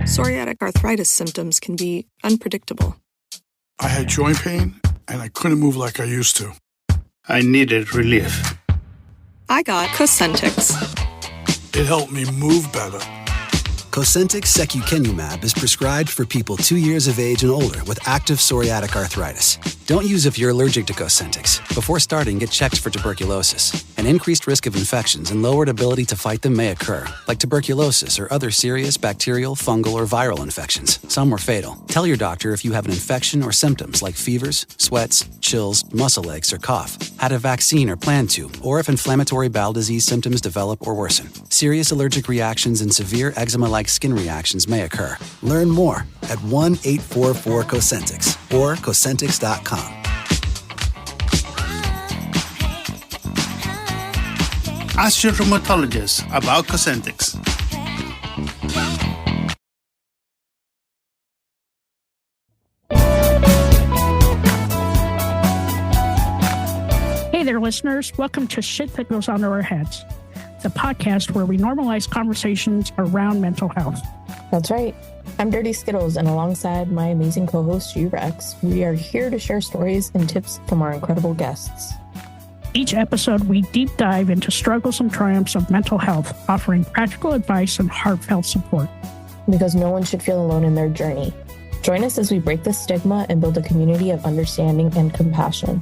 Psoriatic arthritis symptoms can be unpredictable. I had joint pain, and I couldn't move like I used to. I needed relief. I got Cosentix. It helped me move better. Cosentix secukinumab is prescribed for people 2 years of age and older with active psoriatic arthritis. Don't use if you're allergic to Cosentix. Before starting, get checked for tuberculosis. An increased risk of infections and lowered ability to fight them may occur, like tuberculosis or other serious bacterial, fungal, or viral infections. Some were fatal. Tell your doctor if you have an infection or symptoms like fevers, sweats, chills, muscle aches, or cough, had a vaccine or plan to, or if inflammatory bowel disease symptoms develop or worsen. Serious allergic reactions and severe eczema-like skin reactions may occur. Learn more at 1-844-COSENTIX or Cosentix.com. Ask your rheumatologist about Cosentix. Hey there, listeners. Welcome to Shit That Goes On to Our Heads, the podcast where we normalize conversations around mental health. That's right. I'm Dirty Skittles, and alongside my amazing co-host, Rex, we are here to share stories and tips from our incredible guests. Each episode, we deep dive into struggles and triumphs of mental health, offering practical advice and heartfelt support. Because no one should feel alone in their journey. Join us as we break the stigma and build a community of understanding and compassion.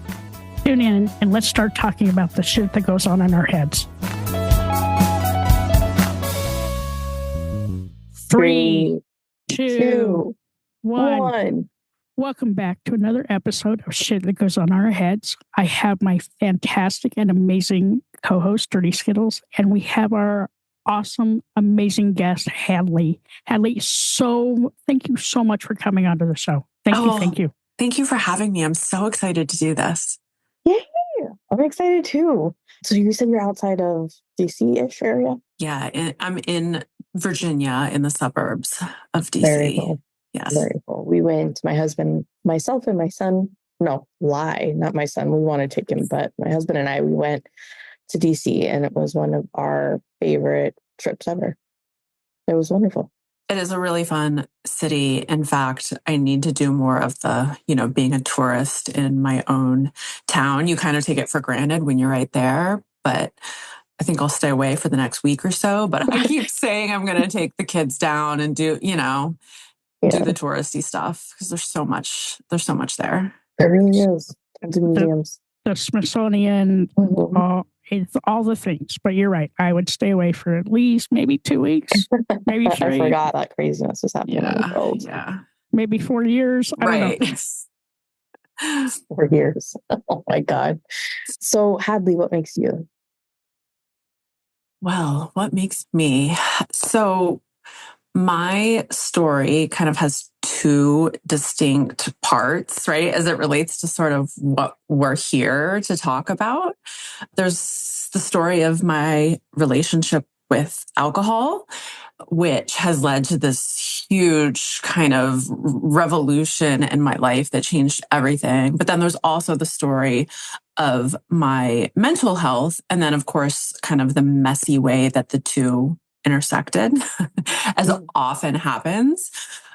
Tune in and let's start talking about the shit that goes on in our heads. 3, 2, 1. Welcome back to another episode of Shit That Goes On Our Heads. I have my fantastic and amazing co-host, Dirty Skittles, and we have our awesome, amazing guest, Hadley. Hadley, thank you so much for coming onto the show. Thank you. Thank you for having me. I'm so excited to do this. Yay! I'm excited too. So you said you're outside of DC-ish area? Yeah, I'm in Virginia, in the suburbs of DC. Very cool. Yes. Very cool. We went, my husband, myself, and my son. No, not my son. We want to take him, but my husband and I, we went to DC, and it was one of our favorite trips ever. It was wonderful. It is a really fun city. In fact, I need to do more of the, being a tourist in my own town. You kind of take it for granted when you're right there, but I think I'll stay away for the next week or so. But I keep saying I'm going to take the kids down and do the touristy stuff because there's so much there. There really is. Tons of museums. The Smithsonian, it's all the things. But you're right. I would stay away for at least maybe 2 weeks, maybe 3. I forgot that craziness was happening in the world. Yeah. Maybe 4 years. I don't know. 4 years. Oh my God. So Hadley, what makes you? Well, what makes me? So my story kind of has 2 distinct parts, right? As it relates to sort of what we're here to talk about. There's the story of my relationship with alcohol, which has led to this huge kind of revolution in my life that changed everything. But then there's also the story of my mental health. And then, of course, kind of the messy way that the 2 intersected, as often happens.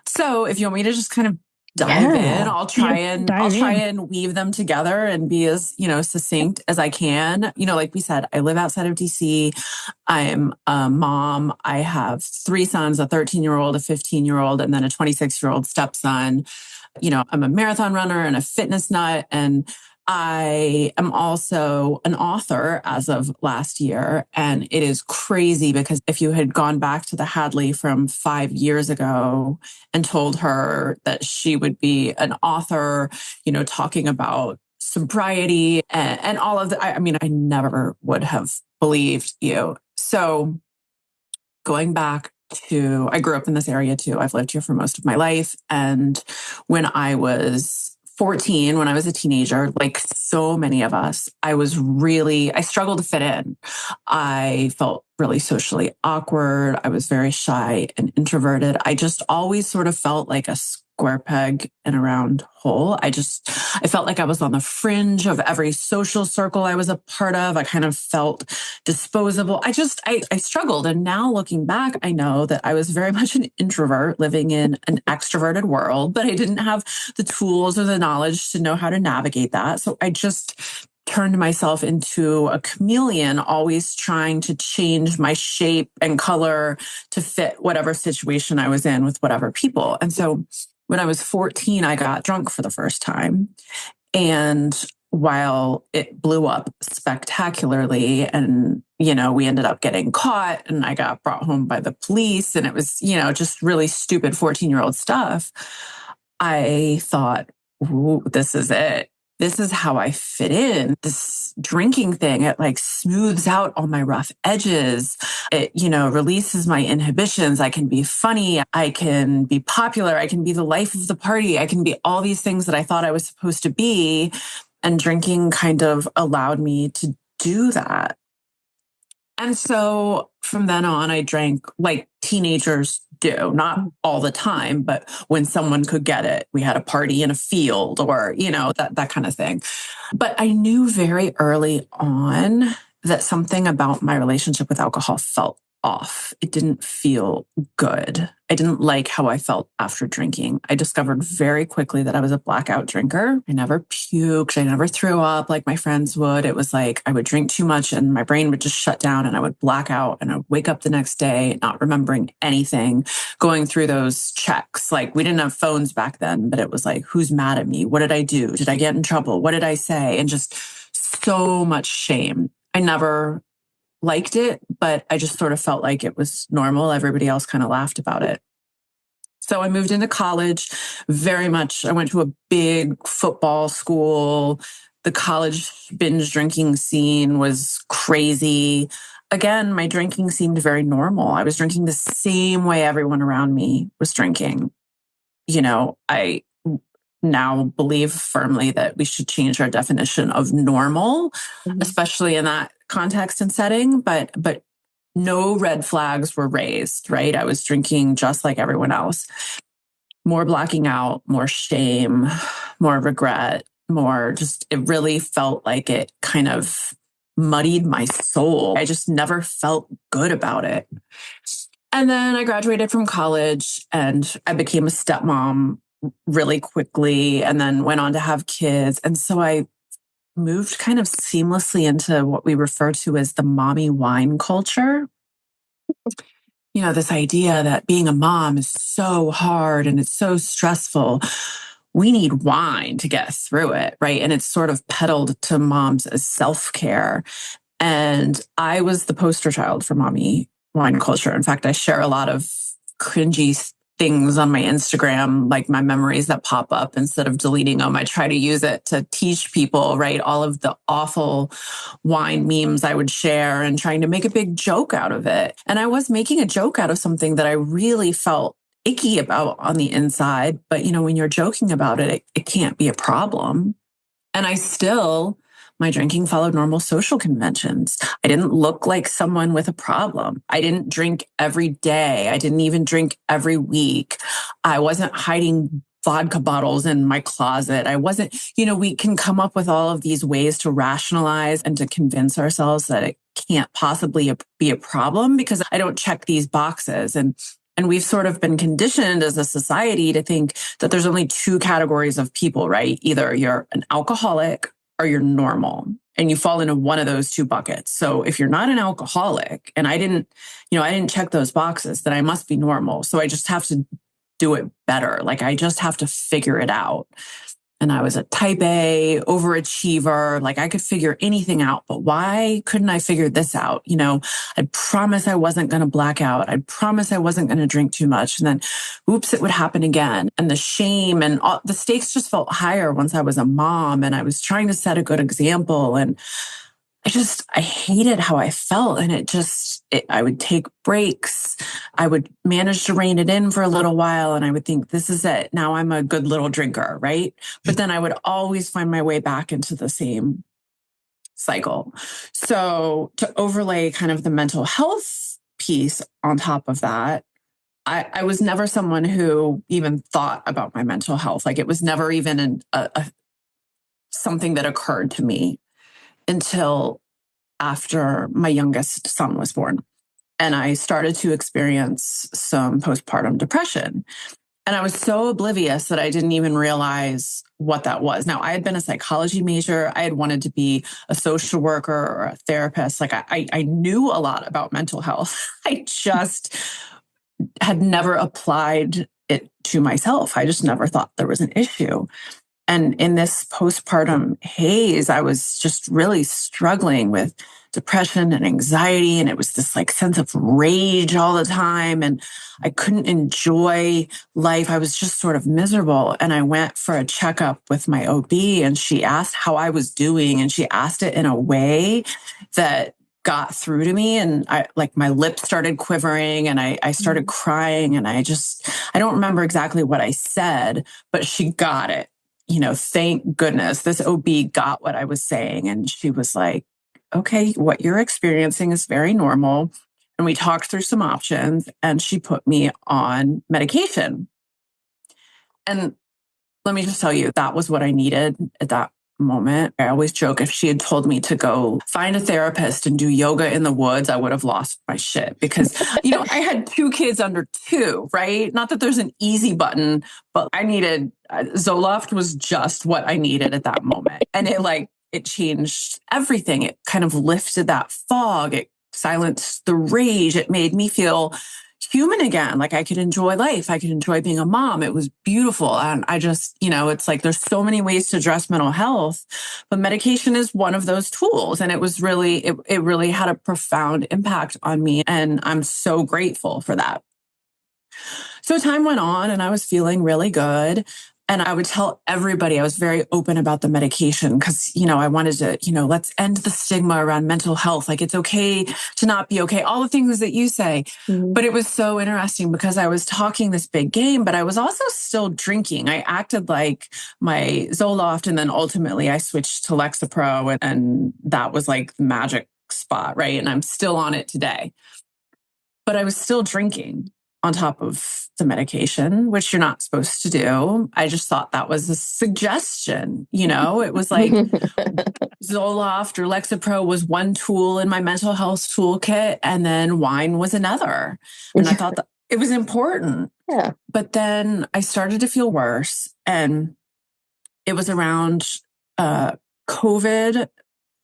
So if you want me to just kind of dive in, I'll try and weave them together and be as, succinct as I can. Like we said, I live outside of DC. I'm a mom. I have 3 sons, a 13-year-old, a 15-year-old, and then a 26-year-old stepson. I'm a marathon runner and a fitness nut, and I am also an author as of last year. And it is crazy because if you had gone back to the Hadley from 5 years ago and told her that she would be an author, talking about sobriety and all of that, I never would have believed you. So going back I grew up in this area too. I've lived here for most of my life. And when I was 14, when I was a teenager, like so many of us, I struggled to fit in. I felt really socially awkward. I was very shy and introverted. I just always sort of felt like a square peg in a round hole. I felt like I was on the fringe of every social circle I was a part of. I kind of felt disposable. I struggled. And now looking back, I know that I was very much an introvert living in an extroverted world, but I didn't have the tools or the knowledge to know how to navigate that. So I just turned myself into a chameleon, always trying to change my shape and color to fit whatever situation I was in with whatever people. And so when I was 14, I got drunk for the first time. And while it blew up spectacularly and, we ended up getting caught and I got brought home by the police and it was, just really stupid 14-year-old stuff, I thought, ooh, this is it. This is how I fit in. This drinking thing, it like smooths out all my rough edges. It, releases my inhibitions. I can be funny. I can be popular. I can be the life of the party. I can be all these things that I thought I was supposed to be. And drinking kind of allowed me to do that. And so from then on, I drank like teenagers do, not all the time, but when someone could get it, we had a party in a field or, that kind of thing. But I knew very early on that something about my relationship with alcohol felt off. It didn't feel good. I didn't like how I felt after drinking. I discovered very quickly that I was a blackout drinker. I never puked. I never threw up like my friends would. It was like I would drink too much and my brain would just shut down and I would black out and I would wake up the next day not remembering anything, going through those checks. Like we didn't have phones back then, but it was like, who's mad at me? What did I do? Did I get in trouble? What did I say? And just so much shame. I never liked it, but I just sort of felt like it was normal. Everybody else kind of laughed about it. So I moved into college very much. I went to a big football school. The college binge drinking scene was crazy. Again, my drinking seemed very normal. I was drinking the same way everyone around me was drinking. I now believe firmly that we should change our definition of normal, especially in that context and setting, but no red flags were raised, right? I was drinking just like everyone else. More blacking out, more shame, more regret, more just, it really felt like it kind of muddied my soul. I just never felt good about it. And then I graduated from college and I became a stepmom really quickly and then went on to have kids. And so I moved kind of seamlessly into what we refer to as the mommy wine culture. This idea that being a mom is so hard and it's so stressful. We need wine to get through it, right? And it's sort of peddled to moms as self-care. And I was the poster child for mommy wine culture. In fact, I share a lot of cringy things on my Instagram, like my memories that pop up. Instead of deleting them, I try to use it to teach people, right? All of the awful wine memes I would share and trying to make a big joke out of it. And I was making a joke out of something that I really felt icky about on the inside. But, when you're joking about it, it can't be a problem. And my drinking followed normal social conventions. I didn't look like someone with a problem. I didn't drink every day. I didn't even drink every week. I wasn't hiding vodka bottles in my closet. I wasn't, we can come up with all of these ways to rationalize and to convince ourselves that it can't possibly be a problem because I don't check these boxes. And we've sort of been conditioned as a society to think that there's only two categories of people, right? Either you're an alcoholic or you're normal and you fall into one of those two buckets. So if you're not an alcoholic and I didn't check those boxes, then I must be normal. So I just have to do it better. Like I just have to figure it out. And I was a type A overachiever. Like I could figure anything out, but why couldn't I figure this out? I'd promise I wasn't going to black out. I'd promise I wasn't going to drink too much. And then oops, it would happen again. And the shame and all, the stakes just felt higher once I was a mom and I was trying to set a good example. And I hated how I felt. And I would take breaks. I would manage to rein it in for a little while. And I would think, this is it. Now I'm a good little drinker, right? But then I would always find my way back into the same cycle. So to overlay kind of the mental health piece on top of that, I was never someone who even thought about my mental health. Like it was never even something that occurred to me until after my youngest son was born. And I started to experience some postpartum depression. And I was so oblivious that I didn't even realize what that was. Now, I had been a psychology major. I had wanted to be a social worker or a therapist. Like I knew a lot about mental health. I just had never applied it to myself. I just never thought there was an issue. And in this postpartum haze, I was just really struggling with depression and anxiety. And it was this like sense of rage all the time. And I couldn't enjoy life. I was just sort of miserable. And I went for a checkup with my OB and she asked how I was doing. And she asked it in a way that got through to me. And my lips started quivering and I started crying. And I don't remember exactly what I said, but she got it. Thank goodness this OB got what I was saying. And she was like, okay, what you're experiencing is very normal. And we talked through some options and she put me on medication. And let me just tell you, that was what I needed at that moment. I always joke, if she had told me to go find a therapist and do yoga in the woods, I would have lost my shit because, I had 2 kids under 2, right? Not that there's an easy button, but I needed, Zoloft was just what I needed at that moment. And it changed everything. It kind of lifted that fog. It silenced the rage. It made me feel human again. Like I could enjoy life. I could enjoy being a mom. It was beautiful. And I just, it's like there's so many ways to address mental health, but medication is one of those tools. And it was really, it really had a profound impact on me. And I'm so grateful for that. So time went on and I was feeling really good. And I would tell everybody, I was very open about the medication because, I wanted to, let's end the stigma around mental health. Like it's okay to not be okay. All the things that you say. Mm-hmm. But it was so interesting because I was talking this big game, but I was also still drinking. I acted like my Zoloft and then ultimately I switched to Lexapro and that was like the magic spot, right? And I'm still on it today. But I was still drinking on top of the medication, which you're not supposed to do. I just thought that was a suggestion. It was like Zoloft or Lexapro was one tool in my mental health toolkit, and then wine was another. And I thought that it was important. Yeah. But then I started to feel worse. And it was around COVID.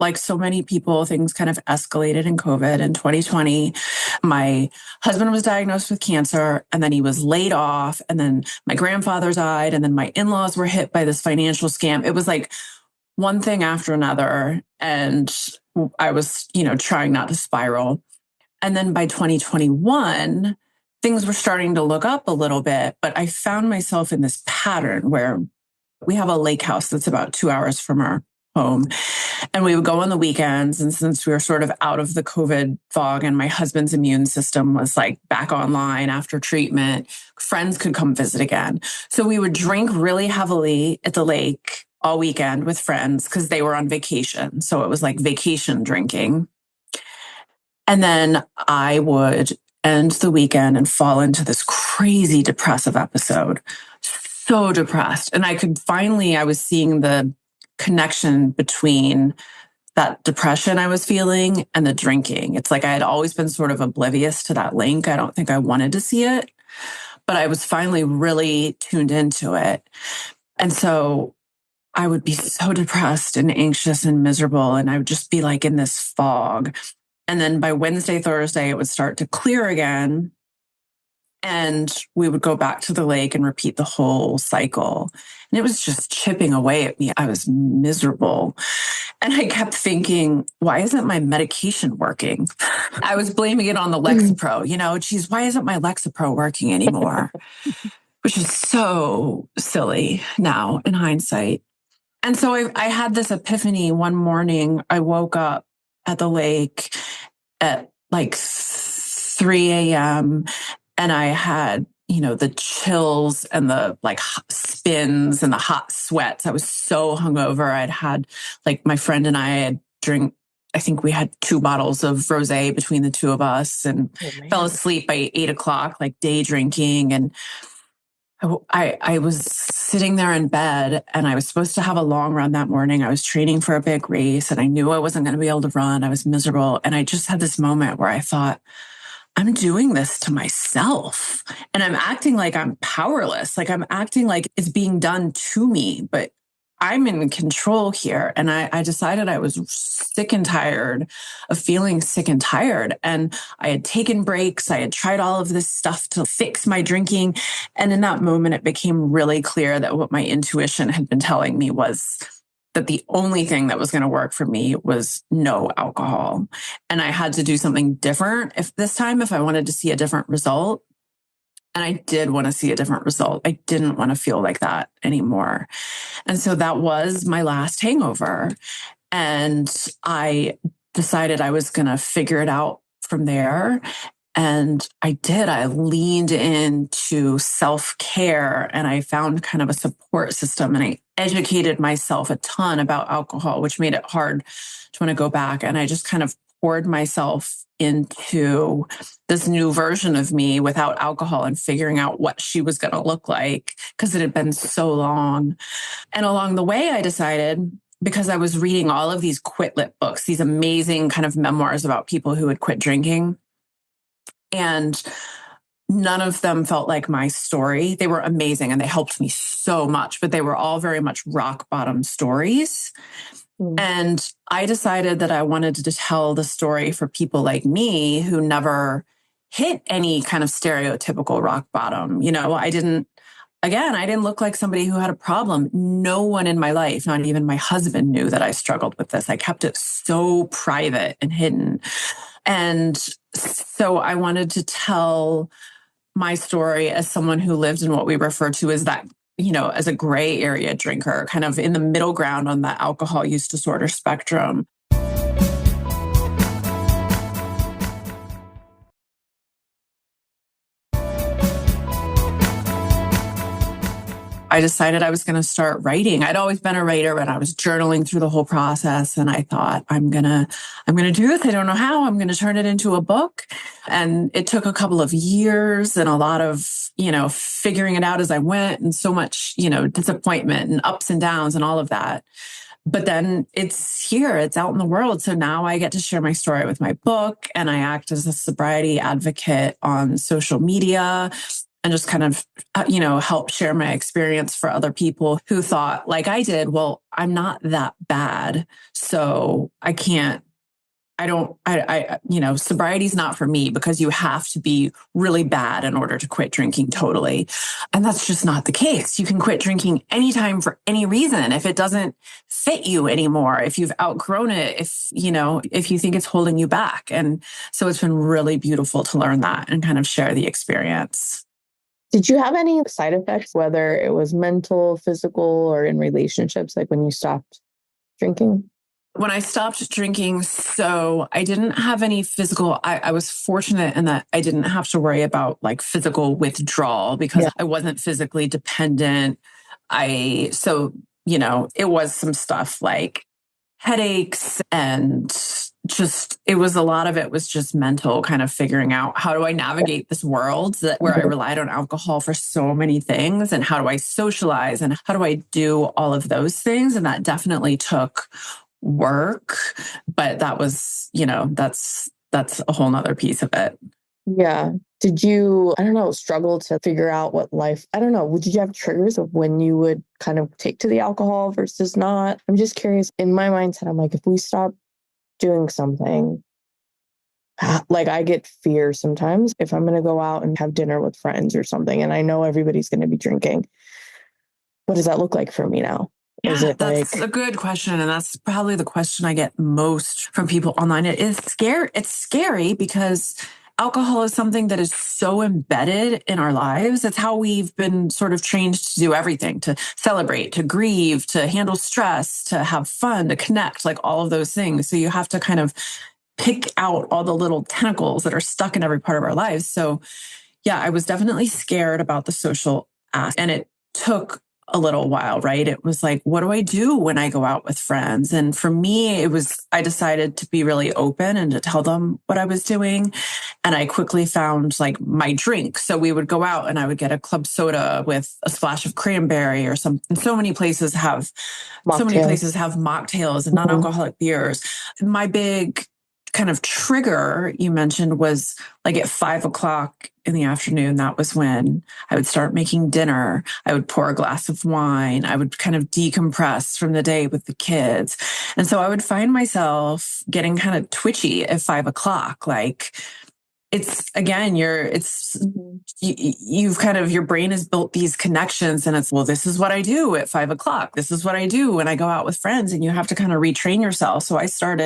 Like so many people, things kind of escalated in COVID in 2020. My husband was diagnosed with cancer and then he was laid off. And then my grandfather died. And then my in-laws were hit by this financial scam. It was like one thing after another. And I was, trying not to spiral. And then by 2021, things were starting to look up a little bit. But I found myself in this pattern where we have a lake house that's about 2 hours from our home. And we would go on the weekends. And since we were sort of out of the COVID fog and my husband's immune system was like back online after treatment, friends could come visit again. So we would drink really heavily at the lake all weekend with friends because they were on vacation. So it was like vacation drinking. And then I would end the weekend and fall into this crazy depressive episode. So depressed. And I was seeing the connection between that depression I was feeling and the drinking. It's like I had always been sort of oblivious to that link. I don't think I wanted to see it, but I was finally really tuned into it. And so I would be so depressed and anxious and miserable, and I would just be like in this fog. And then by Wednesday, Thursday, it would start to clear again. And we would go back to the lake and repeat the whole cycle. And it was just chipping away at me. I was miserable. And I kept thinking, why isn't my medication working? I was blaming it on the Lexapro. Geez, why isn't my Lexapro working anymore? Which is so silly now in hindsight. And so I had this epiphany one morning. I woke up at the lake at like 3 a.m. And I had, the chills and the like spins and the hot sweats. I was so hungover. I'd had like my friend and I had drank I think we had 2 bottles of rosé between the two of us, and fell asleep by 8 o'clock, like day drinking. And I was sitting there in bed, and I was supposed to have a long run that morning. I was training for a big race, and I knew I wasn't going to be able to run. I was miserable. And I just had this moment where I thought, I'm doing this to myself, and I'm acting like I'm powerless. Like I'm acting like it's being done to me, but I'm in control here. And I decided I was sick and tired of feeling sick and tired. And I had taken breaks. I had tried all of this stuff to fix my drinking. And in that moment, it became really clear that what my intuition had been telling me was that the only thing that was going to work for me was no alcohol. And I had to do something different if I wanted to see a different result. And I did want to see a different result. I didn't want to feel like that anymore. And so that was my last hangover. And I decided I was going to figure it out from there. And I did. I leaned into self-care, and I found kind of a support system, and I educated myself a ton about alcohol, which made it hard to want to go back. And I just kind of poured myself into this new version of me without alcohol, and figuring out what she was going to look like, because it had been so long. And along the way, I decided, because I was reading all of these quit lit books, these amazing kind of memoirs about people who had quit drinking, and none of them felt like my story. They were amazing and they helped me so much, but they were all very much rock bottom stories. And I decided that I wanted to tell the story for people like me who never hit any kind of stereotypical rock bottom. I didn't look like somebody who had a problem. No one in my life, not even my husband, knew that I struggled with this. I kept it so private and hidden. And so I wanted to tell my story as someone who lived in what we refer to as that, as a gray area drinker, kind of in the middle ground on the alcohol use disorder spectrum. I decided I was going to start writing. I'd always been a writer, but I was journaling through the whole process. And I thought, I'm going to do this. I don't know how. I'm going to turn it into a book. And it took a couple of years and a lot of, figuring it out as I went, and so much, disappointment and ups and downs and all of that. But then it's here, it's out in the world. So now I get to share my story with my book, and I act as a sobriety advocate on social media, and just kind of, help share my experience for other people who thought, like I did, well, I'm not that bad, so sobriety is not for me, because you have to be really bad in order to quit drinking totally. And that's just not the case. You can quit drinking anytime for any reason. If it doesn't fit you anymore, if you've outgrown it, if you think it's holding you back. And so it's been really beautiful to learn that and kind of share the experience. Did you have any side effects, whether it was mental, physical, or in relationships, like when you stopped drinking? When I stopped drinking, so I didn't have any physical. I was fortunate in that I didn't have to worry about like physical withdrawal, because I wasn't physically dependent. It was some stuff like headaches, and a lot of it was just mental, kind of figuring out, how do I navigate this world where I relied on alcohol for so many things, and how do I socialize, and how do I do all of those things? And that definitely took work, but that was, that's a whole nother piece of it. Yeah. Did you, struggle to figure out what life, did you have triggers of when you would kind of take to the alcohol versus not? I'm just curious. In my mindset, I'm like, if we stop doing something, like I get fear sometimes if I'm going to go out and have dinner with friends or something, and I know everybody's going to be drinking. What does that look like for me now? Yeah, that's a good question. And that's probably the question I get most from people online. It is scary. It's scary because alcohol is something that is so embedded in our lives. It's how we've been sort of trained to do everything, to celebrate, to grieve, to handle stress, to have fun, to connect, like all of those things. So you have to kind of pick out all the little tentacles that are stuck in every part of our lives. So yeah, I was definitely scared about the social aspect, and it took a little while, right? It was like, what do I do when I go out with friends? And for me, I decided to be really open and to tell them what I was doing. And I quickly found like my drink. So we would go out and I would get a club soda with a splash of cranberry or something. So many places have mocktails and non-alcoholic beers. My big kind of trigger you mentioned was like at 5:00 in the afternoon. That was when I would start making dinner. I would pour a glass of wine. I would kind of decompress from the day with the kids. And so I would find myself getting kind of twitchy at 5:00. Like it's again, you've kind of, your brain has built these connections and it's, well, this is what I do at 5:00. This is what I do when I go out with friends, and you have to kind of retrain yourself. So I found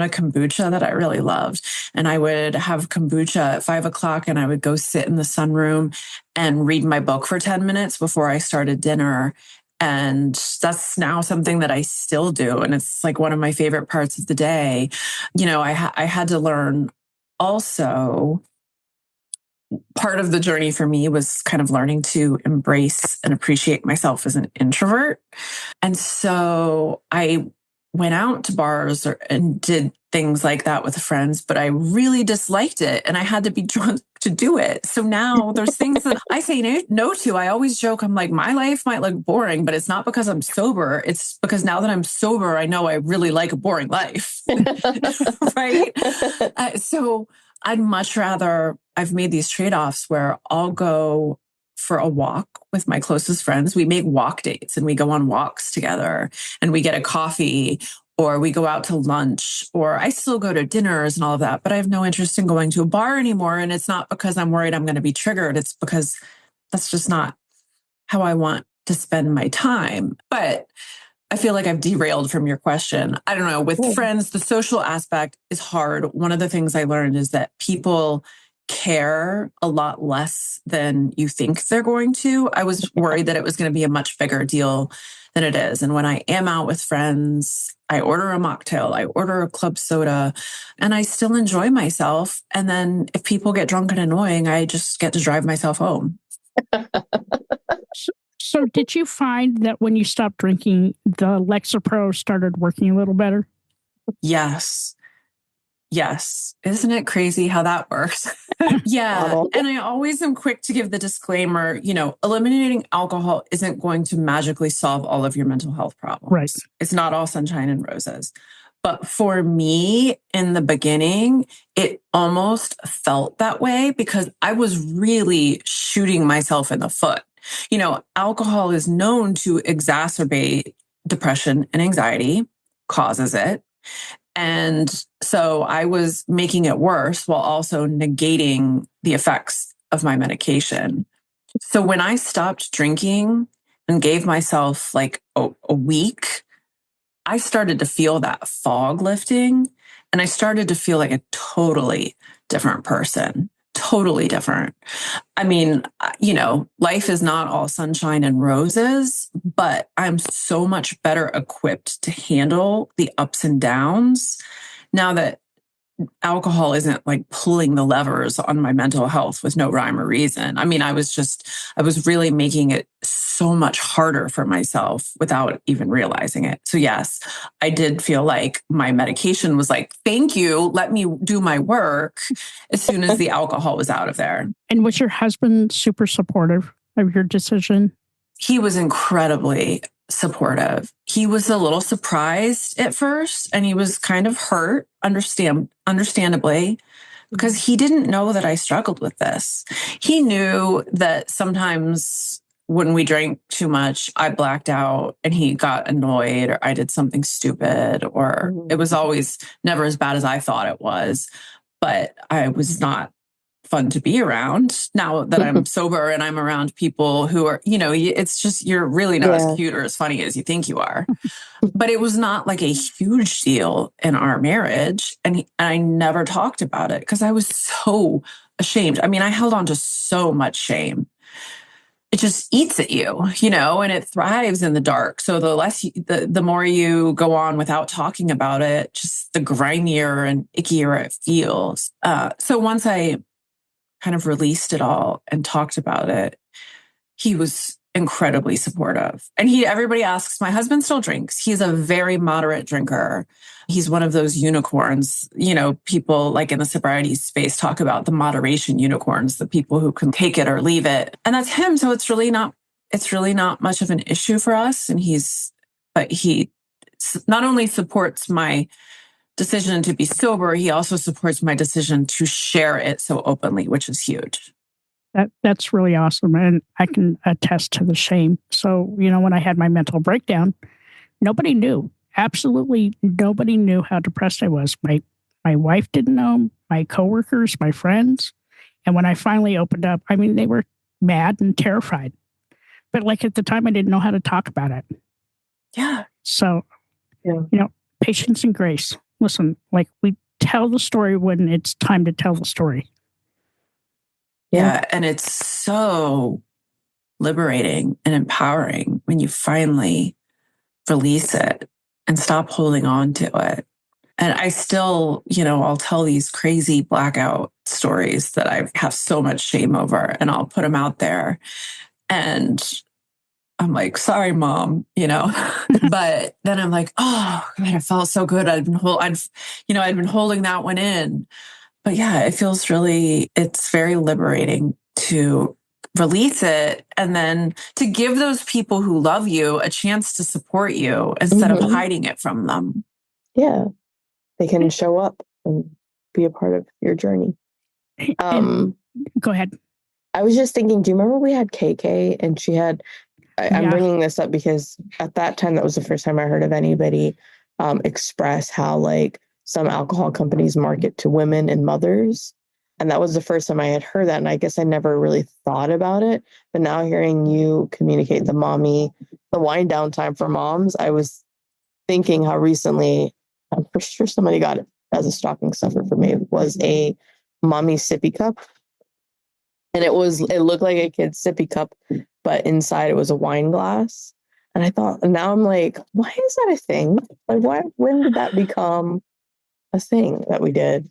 a kombucha that I really loved, and I would have kombucha at 5:00 and I would go sit in the sunroom and read my book for 10 minutes before I started dinner. And that's now something that I still do. And it's like one of my favorite parts of the day. You know, I had to learn also, part of the journey for me was kind of learning to embrace and appreciate myself as an introvert. And so I went out to bars and did things like that with friends, but I really disliked it and I had to be drunk to do it. So now there's things that I say no to. I always joke, I'm like, my life might look boring, but it's not because I'm sober. It's because now that I'm sober, I know I really like a boring life. Right? So I'd much rather, I've made these trade-offs where I'll go for a walk with my closest friends. We make walk dates and we go on walks together and we get a coffee, or we go out to lunch, or I still go to dinners and all of that, but I have no interest in going to a bar anymore. And it's not because I'm worried I'm going to be triggered. It's because that's just not how I want to spend my time. But I feel like I've derailed from your question. I don't know. With friends, the social aspect is hard. One of the things I learned is that people care a lot less than you think they're going to. I was worried that it was going to be a much bigger deal than it is. And when I am out with friends, I order a mocktail, I order a club soda, and I still enjoy myself. And then if people get drunk and annoying, I just get to drive myself home. So did you find that when you stopped drinking, the Lexapro started working a little better? Yes. Isn't it crazy how that works? Yeah. And I always am quick to give the disclaimer, eliminating alcohol isn't going to magically solve all of your mental health problems. Right. It's not all sunshine and roses. But for me, in the beginning, it almost felt that way because I was really shooting myself in the foot. Alcohol is known to exacerbate depression and anxiety, causes it. And so I was making it worse while also negating the effects of my medication. So when I stopped drinking and gave myself like a week, I started to feel that fog lifting, and I started to feel like a totally different person. Totally different. I mean, life is not all sunshine and roses, but I'm so much better equipped to handle the ups and downs now that alcohol isn't like pulling the levers on my mental health with no rhyme or reason. I mean, I was really making it so much harder for myself without even realizing it. So yes, I did feel like my medication was like, thank you, let me do my work as soon as the alcohol was out of there. And was your husband super supportive of your decision? He was incredibly supportive. He was a little surprised at first, and he was kind of hurt, understandably, because he didn't know that I struggled with this. He knew that sometimes when we drank too much, I blacked out and he got annoyed, or I did something stupid, or it was always never as bad as I thought it was, but I was not fun to be around. Now that I'm sober and I'm around people who are, it's just, you're really not as cute or as funny as you think you are. But it was not like a huge deal in our marriage. And I never talked about it because I was so ashamed. I mean, I held on to so much shame. It just eats at you, and it thrives in the dark. So the more you go on without talking about it, just the grimier and ickier it feels. So once I kind of released it all and talked about it, he was incredibly supportive. And everybody asks, my husband still drinks. He's a very moderate drinker. He's one of those unicorns, people like in the sobriety space talk about the moderation unicorns, the people who can take it or leave it. And that's him. So it's really not much of an issue for us. And he not only supports my decision to be sober, he also supports my decision to share it so openly, which is huge. That's really awesome. And I can attest to the shame. So, when I had my mental breakdown, nobody knew. Absolutely nobody knew how depressed I was. My wife didn't know, my coworkers, my friends. And when I finally opened up, they were mad and terrified. But at the time, I didn't know how to talk about it. Yeah. So, patience and grace. Listen, we tell the story when it's time to tell the story. Yeah. And it's so liberating and empowering when you finally release it and stop holding on to it. And I still, I'll tell these crazy blackout stories that I have so much shame over, and I'll put them out there. And I'm like, sorry, Mom, but then I'm like, oh, God, it felt so good. I'd been holding that one in. But yeah, it's very liberating to release it, and then to give those people who love you a chance to support you instead of hiding it from them. Yeah. They can show up and be a part of your journey. Go ahead. I was just thinking, do you remember we had KK and she had, I'm bringing this up because at that time, that was the first time I heard of anybody express how some alcohol companies market to women and mothers. And that was the first time I had heard that. And I guess I never really thought about it. But now hearing you communicate the wind down time for moms, I was thinking how recently, I'm for sure somebody got it as a stocking stuffer for me, was a mommy sippy cup. And it looked like a kid's sippy cup, but inside it was a wine glass. And I thought, now I'm like, why is that a thing? When did that become a thing that we did?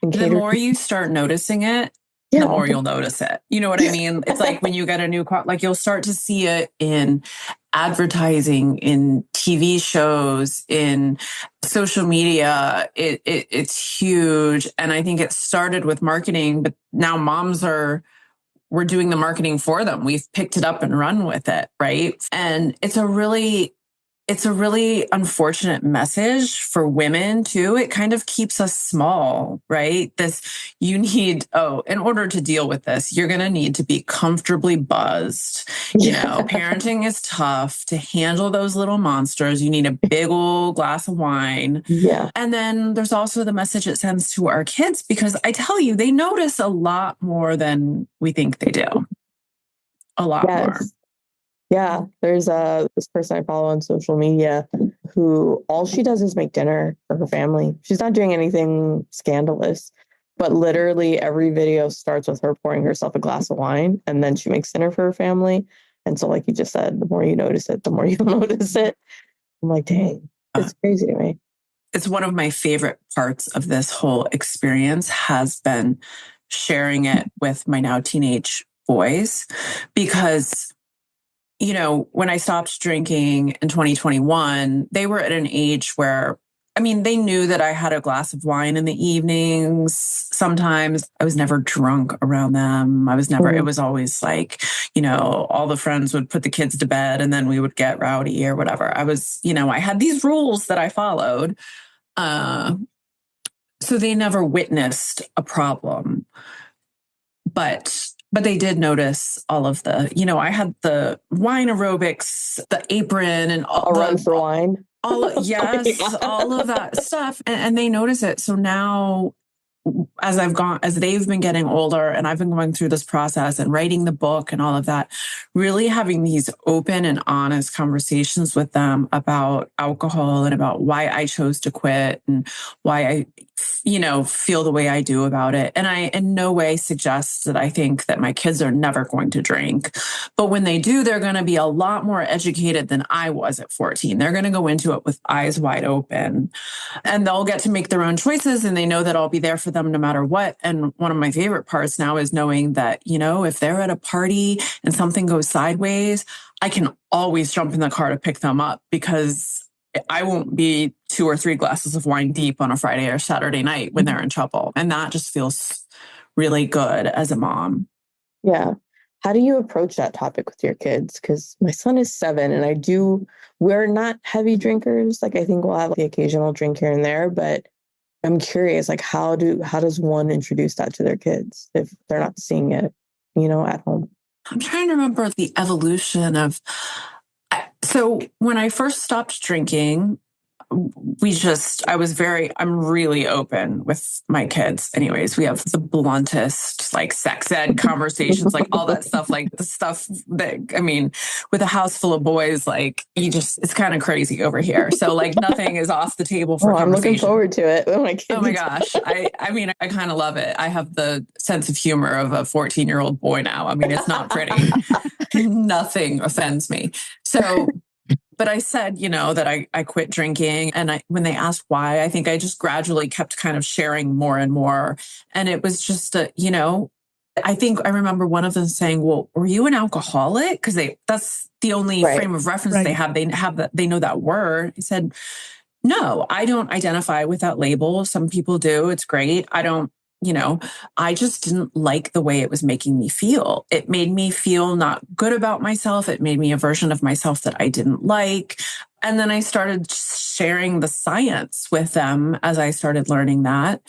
The more you start noticing it, the more you'll notice it. You know what I mean? It's like when you get a new car, you'll start to see it in advertising, in TV shows, in social media. It's huge. And I think it started with marketing, but now we're doing the marketing for them. We've picked it up and run with it, right? And it's a really unfortunate message for women too. It kind of keeps us small, right? In order to deal with this, you're going to need to be comfortably buzzed. Parenting is tough. To handle those little monsters, you need a big old glass of wine. Yeah. And then there's also the message it sends to our kids, because I tell you, they notice a lot more than we think they do. A lot more. Yeah, there's this person I follow on social media who all she does is make dinner for her family. She's not doing anything scandalous, but literally every video starts with her pouring herself a glass of wine, and then she makes dinner for her family. And so, like you just said, the more you notice it, the more you'll notice it. I'm like, dang, it's crazy to me. It's one of my favorite parts of this whole experience has been sharing it with my now teenage boys, because when I stopped drinking in 2021, they were at an age where, they knew that I had a glass of wine in the evenings. Sometimes I was never drunk around them. It was always all the friends would put the kids to bed and then we would get rowdy or whatever. I had these rules that I followed. So they never witnessed a problem. But they did notice all of the, I had the wine aerobics, the apron, and all run for wine. All of that stuff. And they notice it. So now as they've been getting older and I've been going through this process and writing the book and all of that, really having these open and honest conversations with them about alcohol and about why I chose to quit and why feel the way I do about it. And I in no way suggest that I think that my kids are never going to drink. But when they do, they're going to be a lot more educated than I was at 14. They're going to go into it with eyes wide open, and they'll get to make their own choices, and they know that I'll be there for them no matter what. And one of my favorite parts now is knowing that, if they're at a party and something goes sideways, I can always jump in the car to pick them up, because I won't be 2 or 3 glasses of wine deep on a Friday or Saturday night when they're in trouble. And that just feels really good as a mom. Yeah. How do you approach that topic with your kids? Because my son is 7 and we're not heavy drinkers. Like, I think we'll have the occasional drink here and there, but I'm curious, like, how does one introduce that to their kids if they're not seeing it, at home? I'm trying to remember the evolution of. So when I first stopped drinking, I'm really open with my kids. Anyways, we have the bluntest, like, sex ed conversations, like all that stuff, like the stuff that, with a house full of boys, like, it's kind of crazy over here. So, like, nothing is off the table for conversation. I'm looking forward to it. Oh my gosh. I kind of love it. I have the sense of humor of a 14-year-old boy now. It's not pretty. Nothing offends me. So, but I said, that I quit drinking. And when they asked why, I think I just gradually kept kind of sharing more and more. And it was just, I think I remember one of them saying, well, were you an alcoholic? Because that's the only frame of reference they have. They know that word. I said, no, I don't identify with that label. Some people do. It's great. I just didn't like the way it was making me feel. It made me feel not good about myself. It made me a version of myself that I didn't like. And then I started sharing the science with them as I started learning that,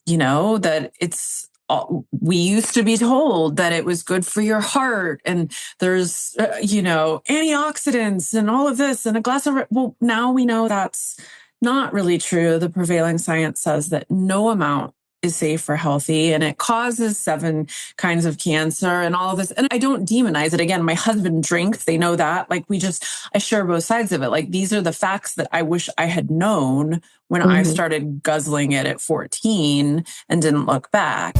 that we used to be told that it was good for your heart, and there's, antioxidants and all of this, and a glass of, well, now we know that's not really true. The prevailing science says that no amount is safe or healthy, and it causes 7 kinds of cancer and all of this. And I don't demonize it. Again, my husband drinks. They know that. Like, I share both sides of it. Like, these are the facts that I wish I had known when I started guzzling it at 14 and didn't look back.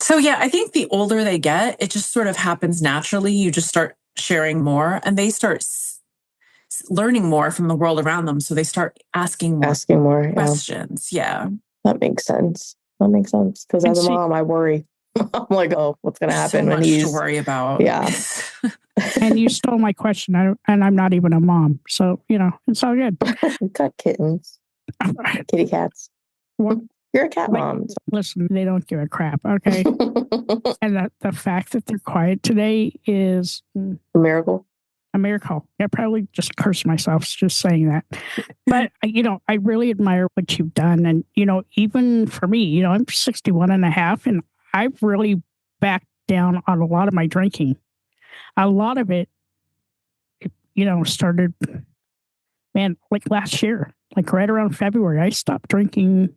So yeah, I think the older they get, it just sort of happens naturally. You just start sharing more, and they start learning more from the world around them. So they start asking more questions. Yeah. That makes sense. Because as a mom, I worry. I'm like, oh, what's going to happen when he's to worry about? Yeah. And you stole my question, and I'm not even a mom. So, it's all good. We got kittens, kitty cats. What? You're a cat mom. Listen, they don't give a crap, okay? And the fact that they're quiet today is a miracle. A miracle. I probably just cursed myself just saying that. But, I really admire what you've done. And, even for me, I'm 61 and a half, and I've really backed down on a lot of my drinking. A lot of it, started, like last year, like right around February, I stopped drinking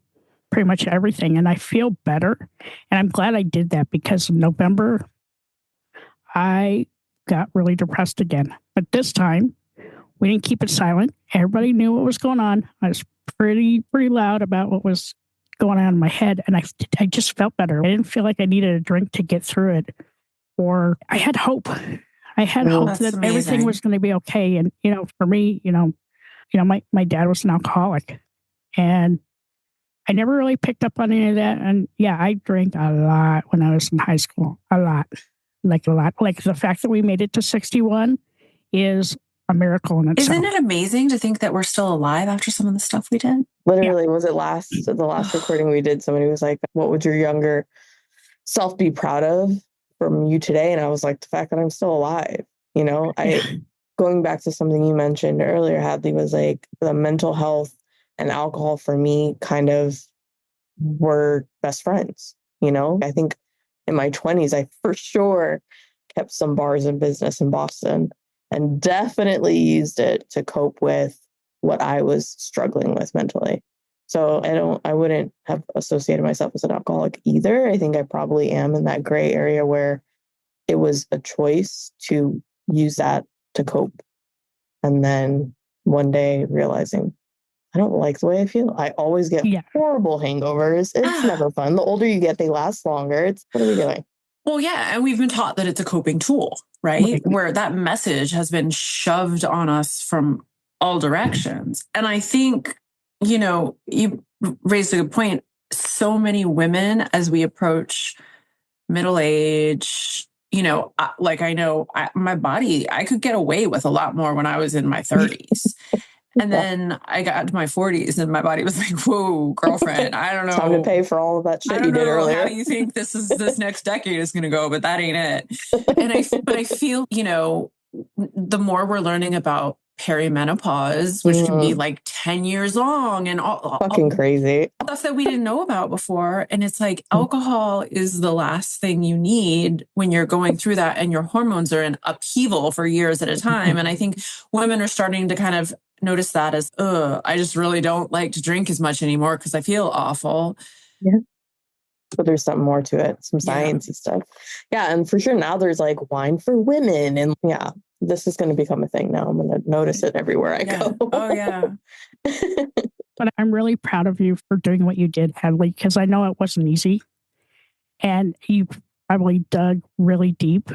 pretty much everything, and I feel better. And I'm glad I did that, because in November, I got really depressed again. But this time, we didn't keep it silent. Everybody knew what was going on. I was pretty loud about what was going on in my head, and I just felt better. I didn't feel like I needed a drink to get through it, or I had hope. I had hope that amazing. Everything was going to be okay. And, for me, my dad was an alcoholic, and I never really picked up on any of that. And yeah, I drank a lot when I was in high school. A lot. Like the fact that we made it to 61 is a miracle in itself. Isn't it amazing to think that we're still alive after some of the stuff we did? Literally, was it the last recording we did? Somebody was like, what would your younger self be proud of from you today? And I was like, the fact that I'm still alive. Going back to something you mentioned earlier, Hadley, was like the mental health and alcohol for me kind of were best friends. I think in my 20s, I for sure kept some bars in business in Boston and definitely used it to cope with what I was struggling with mentally. So I wouldn't have associated myself as an alcoholic either. I think I probably am in that gray area where it was a choice to use that to cope. And then one day realizing, I don't like the way I feel. I always get horrible hangovers. It's never fun. The older you get, they last longer. What are we doing? Well, yeah. And we've been taught that it's a coping tool, right? Where that message has been shoved on us from all directions. And I think, you raised a good point. So many women, as we approach middle age, my body, I could get away with a lot more when I was in my 30s. And then I got to my 40s and my body was like, whoa, girlfriend, I don't know. Time to pay for all of that shit you did earlier. How you think this next decade is going to go, but that ain't it. And I feel, the more we're learning about perimenopause, which can be like 10 years long and all crazy stuff that we didn't know about before. And it's like alcohol is the last thing you need when you're going through that and your hormones are in upheaval for years at a time. And I think women are starting to kind of notice that as, I just really don't like to drink as much anymore because I feel awful. Yeah. But there's something more to it, some sciencey stuff. Yeah. And for sure now there's like wine for women. And this is going to become a thing now. I'm going to notice it everywhere I go. Oh, yeah. But I'm really proud of you for doing what you did, Hadley, because I know it wasn't easy. And you probably dug really deep,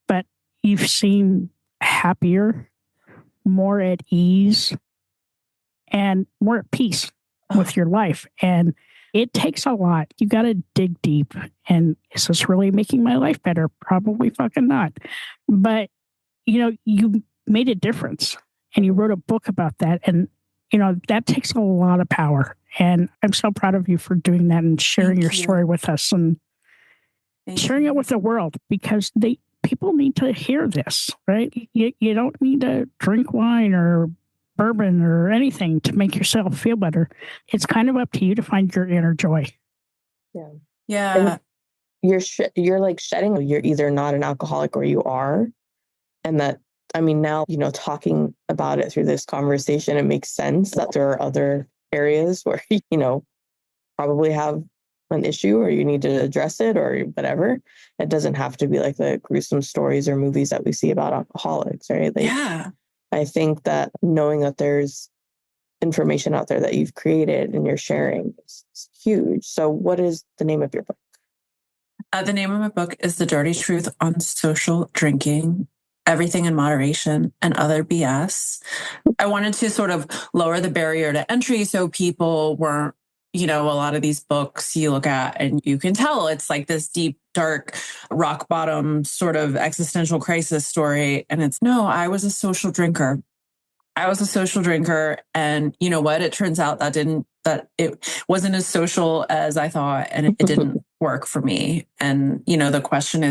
but you've seemed happier, more at ease, and more at peace with your life. And it takes a lot. You got to dig deep. And is this really making my life better? Probably fucking not. But, you made a difference and you wrote a book about that. And, that takes a lot of power. And I'm so proud of you for doing that and sharing your story with us and sharing it with the world, because people need to hear this, right? You don't need to drink wine or bourbon or anything to make yourself feel better. It's kind of up to you to find your inner joy. Yeah. Yeah. And you're like shedding, you're either not an alcoholic or you are. And that, now, talking about it through this conversation, it makes sense that there are other areas where, probably have an issue or you need to address it or whatever. It doesn't have to be like the gruesome stories or movies that we see about alcoholics, right? I think that knowing that there's information out there that you've created and you're sharing is huge. So what is the name of your book? The name of my book is The Dirty Truth on Social Drinking, Everything in Moderation and Other BS. I wanted to sort of lower the barrier to entry so people weren't, a lot of these books you look at and you can tell it's like this deep, dark, rock bottom sort of existential crisis story. And I was a social drinker. And you know what? It turns out that it wasn't as social as I thought, and it didn't work for me. And, the question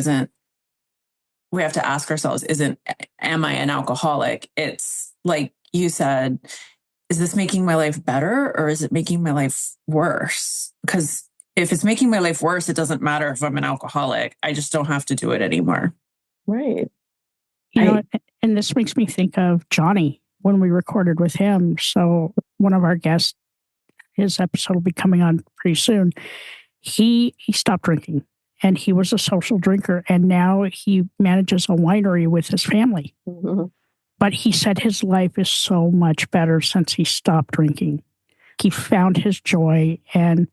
we have to ask ourselves am I an alcoholic? It's like you said, is this making my life better or is it making my life worse? Because if it's making my life worse, it doesn't matter if I'm an alcoholic. I just don't have to do it anymore. Right. And this makes me think of Johnny when we recorded with him. So one of our guests, his episode will be coming on pretty soon. He stopped drinking. And he was a social drinker, and now he manages a winery with his family. Mm-hmm. But he said his life is so much better since he stopped drinking. He found his joy, and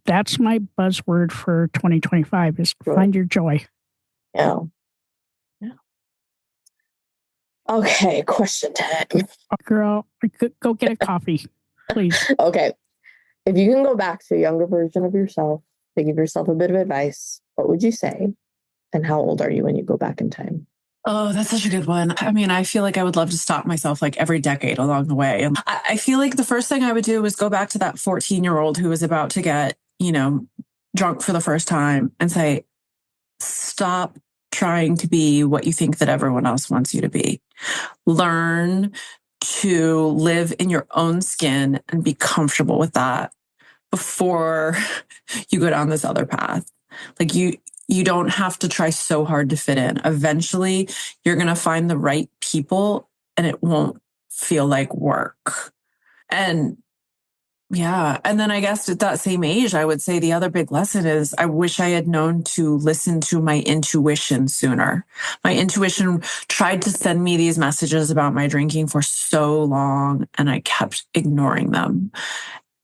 that's my buzzword for 2025 is find your joy. Yeah. Okay, question time. Girl, go get a coffee, please. Okay. If you can go back to a younger version of yourself, to give yourself a bit of advice, what would you say? And how old are you when you go back in time? Oh, that's such a good one. I feel like I would love to stop myself every decade along the way. And I feel like the first thing I would do was go back to that 14-year-old who was about to get, drunk for the first time and say, stop trying to be what you think that everyone else wants you to be. Learn to live in your own skin and be comfortable with that before you go down this other path. You don't have to try so hard to fit in. Eventually, you're going to find the right people and it won't feel like work. And Yeah. And then I guess at that same age, I would say the other big lesson is I wish I had known to listen to my intuition sooner. My intuition tried to send me these messages about my drinking for so long, and I kept ignoring them.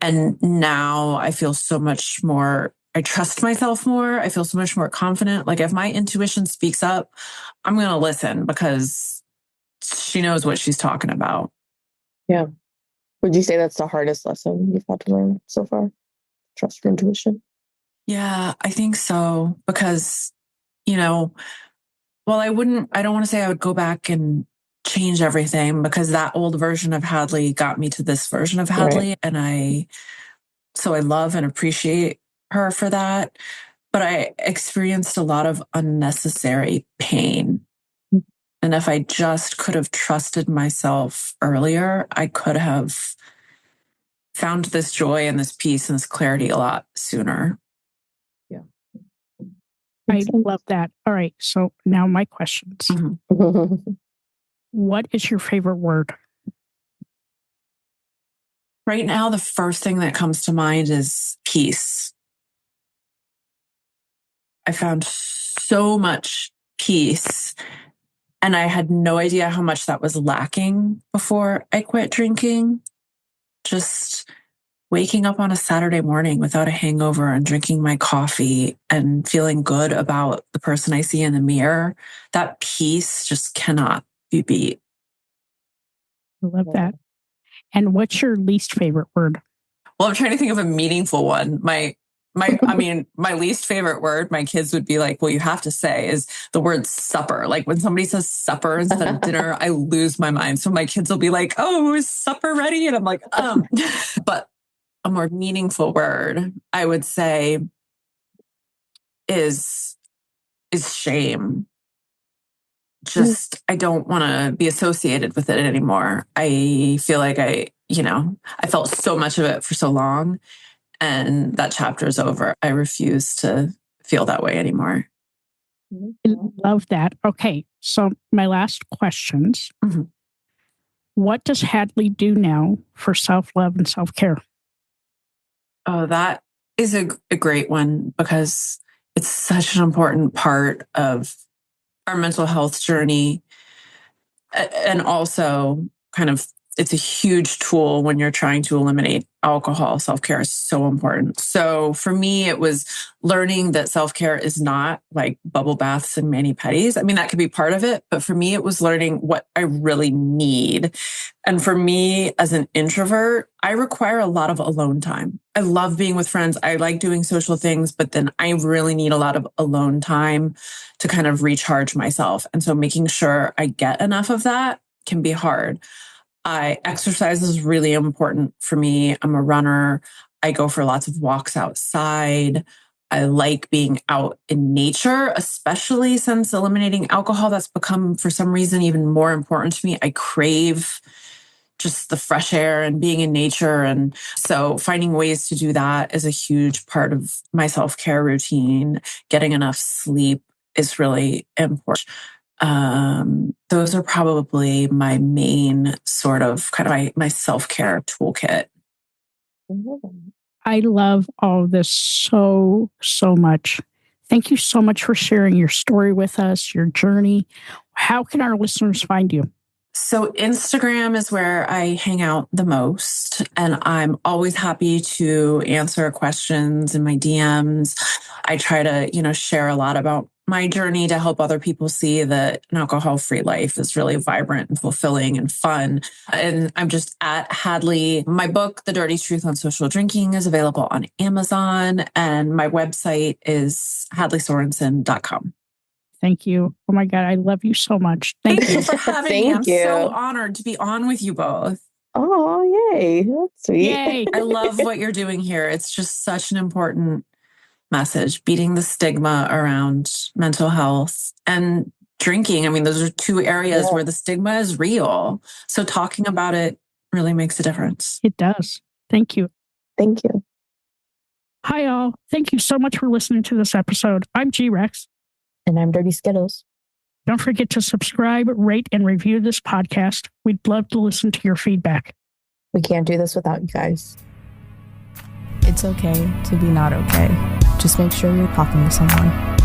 And now I feel so much more, I trust myself more. I feel so much more confident. Like if my intuition speaks up, I'm going to listen because she knows what she's talking about. Yeah. Would you say that's the hardest lesson you've had to learn so far? Trust your intuition? Yeah, I think so. Because, well, I don't want to say I would go back and change everything, because that old version of Hadley got me to this version of Hadley. Right. And so I love and appreciate her for that. But I experienced a lot of unnecessary pain. And if I just could have trusted myself earlier, I could have found this joy and this peace and this clarity a lot sooner. Yeah. I love that. All right. So now my questions. Mm-hmm. What is your favorite word? Right now, the first thing that comes to mind is peace. I found so much peace, and I had no idea how much that was lacking before I quit drinking. Just waking up on a Saturday morning without a hangover and drinking my coffee and feeling good about the person I see in the mirror, that peace just cannot be beat. I love that. And what's your least favorite word? Well, I'm trying to think of a meaningful one. My least favorite word, my kids would be like, well, you have to say, is the word supper. Like when somebody says supper instead of dinner, I lose my mind. So my kids will be like, oh, is supper ready? And I'm like, But a more meaningful word, I would say, is shame. Just, I don't want to be associated with it anymore. I feel like I felt so much of it for so long, and that chapter is over. I refuse to feel that way anymore. I love that. Okay. So my last questions. Mm-hmm. What does Hadley do now for self-love and self-care? Oh, that is a great one, because it's such an important part of our mental health journey. And also kind of, it's a huge tool when you're trying to eliminate alcohol. Self-care is so important. So for me, it was learning that self-care is not like bubble baths and mani-pedis. I mean, that could be part of it, but for me, it was learning what I really need. And for me, as an introvert, I require a lot of alone time. I love being with friends. I like doing social things, but then I really need a lot of alone time to kind of recharge myself. And so making sure I get enough of that can be hard. Exercise is really important for me. I'm a runner. I go for lots of walks outside. I like being out in nature, especially since eliminating alcohol, that's become, for some reason, even more important to me. I crave just the fresh air and being in nature. And so finding ways to do that is a huge part of my self-care routine. Getting enough sleep is really important. Those are probably my main sort of kind of my self-care toolkit. I love all of this so much. Thank you so much for sharing your story with us, your journey. How can our listeners find you? So Instagram is where I hang out the most, and I'm always happy to answer questions in my DMs. I try to, share a lot about my journey to help other people see that an alcohol-free life is really vibrant and fulfilling and fun. And I'm just at Hadley. My book, The Dirty Truth on Social Drinking, is available on Amazon, and my website is hadleysorensen.com. Thank you. Oh my God, I love you so much. Thank you for having me. I'm so honored to be on with you both. Oh, yay. That's sweet. Yay. I love what you're doing here. It's just such an important message, beating the stigma around mental health and drinking. I mean, those are two areas where the stigma is real. So talking about it really makes a difference. It does. Thank you. Thank you. Hi, all. Thank you so much for listening to this episode. I'm G-Rex. And I'm Dirty Skittles. Don't forget to subscribe, rate, and review this podcast. We'd love to listen to your feedback. We can't do this without you guys. It's okay to be not okay. Just make sure you're talking to someone.